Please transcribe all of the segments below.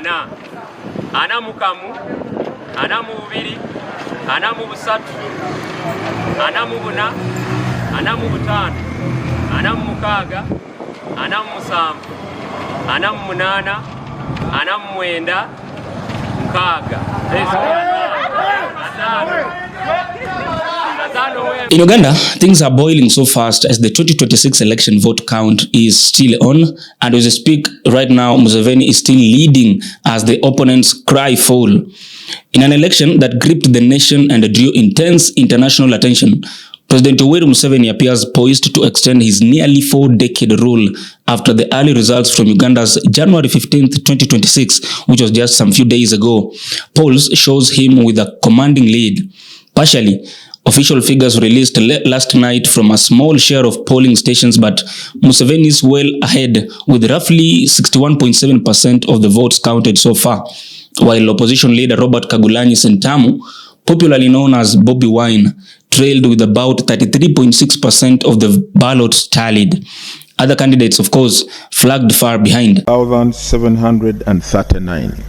ana mukamu, ana mubiri, ana mubusatu, ana mubuna, ana mubutano, ana mukaga, ana musanvu, ana munana, ana mwenda, mukaga. In Uganda, things are boiling so fast as the 2026 election vote count is still on, and as I speak right now, Museveni is still leading as the opponents cry foul. In an election that gripped the nation and drew intense international attention, President Yoweri Museveni appears poised to extend his nearly 4-decade rule after the early results from Uganda's January 15th, 2026, which was just some few days ago. Polls shows him with a commanding lead. Partially, official figures released last night from a small share of polling stations, but Museveni is well ahead with roughly 61.7% of the votes counted so far, while opposition leader Robert Kyagulanyi Ssentamu, popularly known as Bobi Wine, trailed with about 33.6% of the ballots tallied. Other candidates, of course, flagged far behind. 1,739.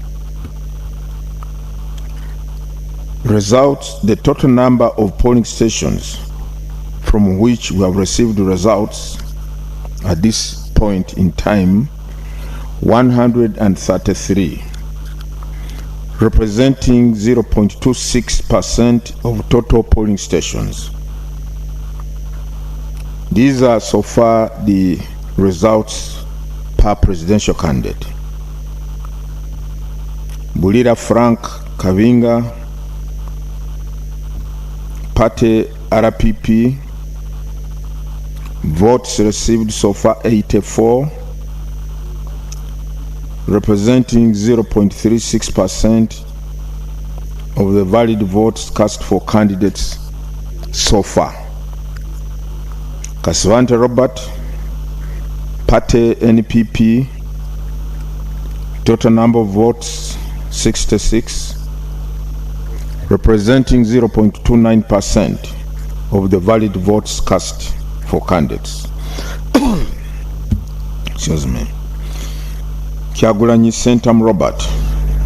Results: the total number of polling stations from which we have received results at this point in time, 133, representing 0.26% of total polling stations. These are so far the results per presidential candidate. Bulira Frank Kavinga, Party RPP, votes received so far 84, representing 0.36% of the valid votes cast for candidates so far. Kasvante Robert, Party NPP, total number of votes 66, representing 0.29% of the valid votes cast for candidates. Excuse me. Kyagulanyi Ssentamu Robert,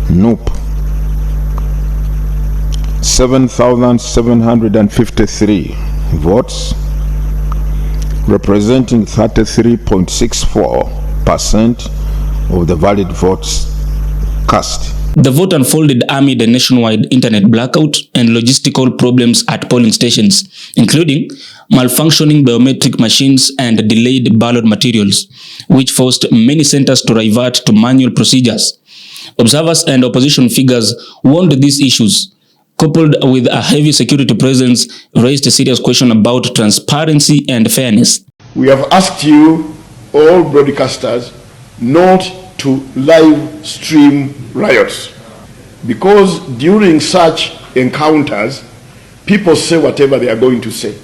NUP, 7,753 votes, representing 33.64% of the valid votes cast. The vote unfolded amid a nationwide internet blackout and logistical problems at polling stations, including malfunctioning biometric machines and delayed ballot materials, which forced many centers to revert to manual procedures. Observers and opposition figures warned these issues, coupled with a heavy security presence, raised a serious question about transparency and fairness. We have asked you, all broadcasters, not to live stream riots, because during such encounters people say whatever they are going to say,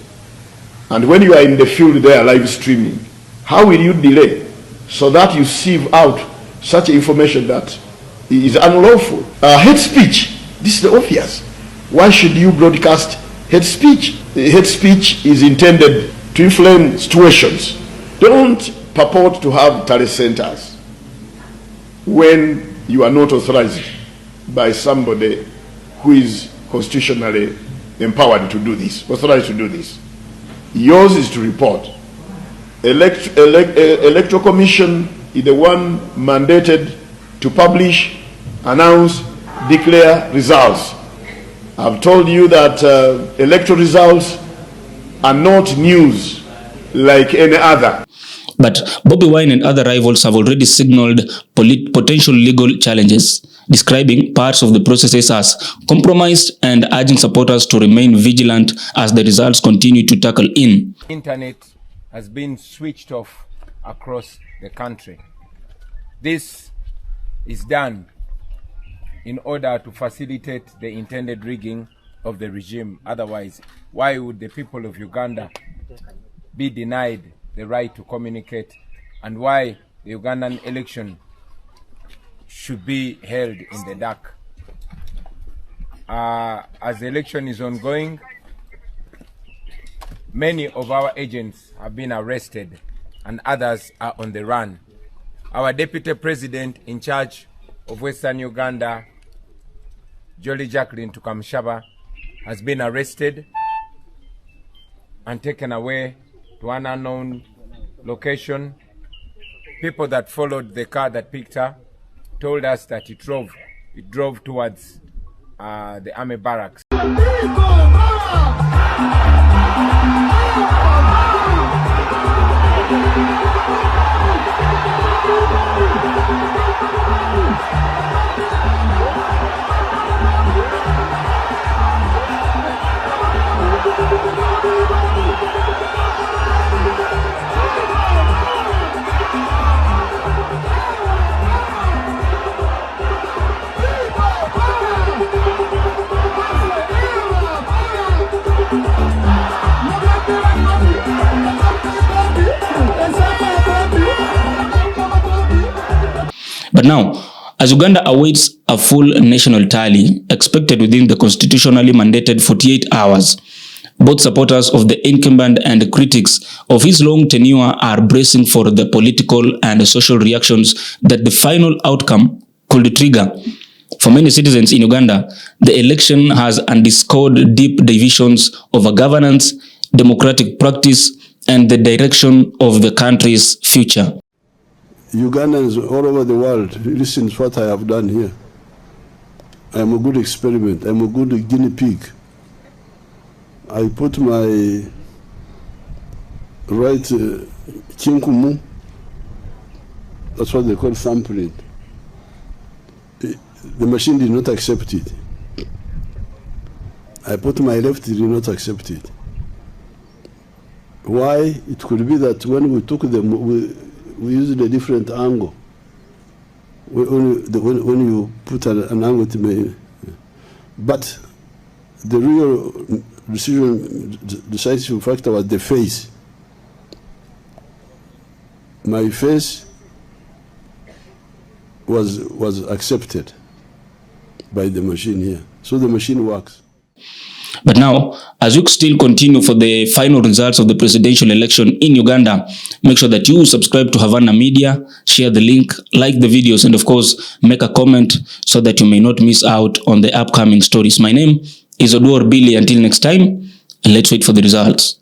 and when you are in the field there live streaming, how will you delay so that you sieve out such information that is unlawful? Hate speech, this is the obvious. Why should you broadcast hate speech? Hate speech is intended to inflame situations. Don't purport to have telecenters when you are not authorized by somebody who is constitutionally empowered to do this, authorized to do this. Yours is to report. Electoral Commission is the one mandated to publish, announce, declare results. I've told you that electoral results are not news like any other. But Bobi Wine and other rivals have already signaled potential legal challenges, describing parts of the processes as compromised and urging supporters to remain vigilant as the results continue to trickle in. Internet has been switched off across the country. This is done in order to facilitate the intended rigging of the regime. Otherwise, why would the people of Uganda be denied the right to communicate, and why the Ugandan election should be held in the dark? As the election is ongoing, many of our agents have been arrested and others are on the run. Our deputy president in charge of Western Uganda, Jolly Jacqueline Tukamshaba, has been arrested and taken away to an unknown location. People that followed the car that picked her told us that it drove towards the army barracks. But now, as Uganda awaits a full national tally expected within the constitutionally mandated 48 hours, both supporters of the incumbent and critics of his long tenure are bracing for the political and social reactions that the final outcome could trigger. For many citizens in Uganda, the election has underscored deep divisions over governance, democratic practice, and the direction of the country's future. Ugandans all over the world, listen to what I have done here. I am a good experiment. I am a good guinea pig. I put my right chinkumu, that's what they call thumbprint. The machine did not accept it. I put my left, it did not accept it. Why? It could be that when we took them, we used a different angle. When you put an angle to me, but the real decisive factor was the face. My face was accepted by the machine here, so the machine works. But now, as we still continue for the final results of the presidential election in Uganda, make sure that you subscribe to Havana Media, share the link, like the videos, and of course, make a comment so that you may not miss out on the upcoming stories. My name is Oduor Billy. Until next time, let's wait for the results.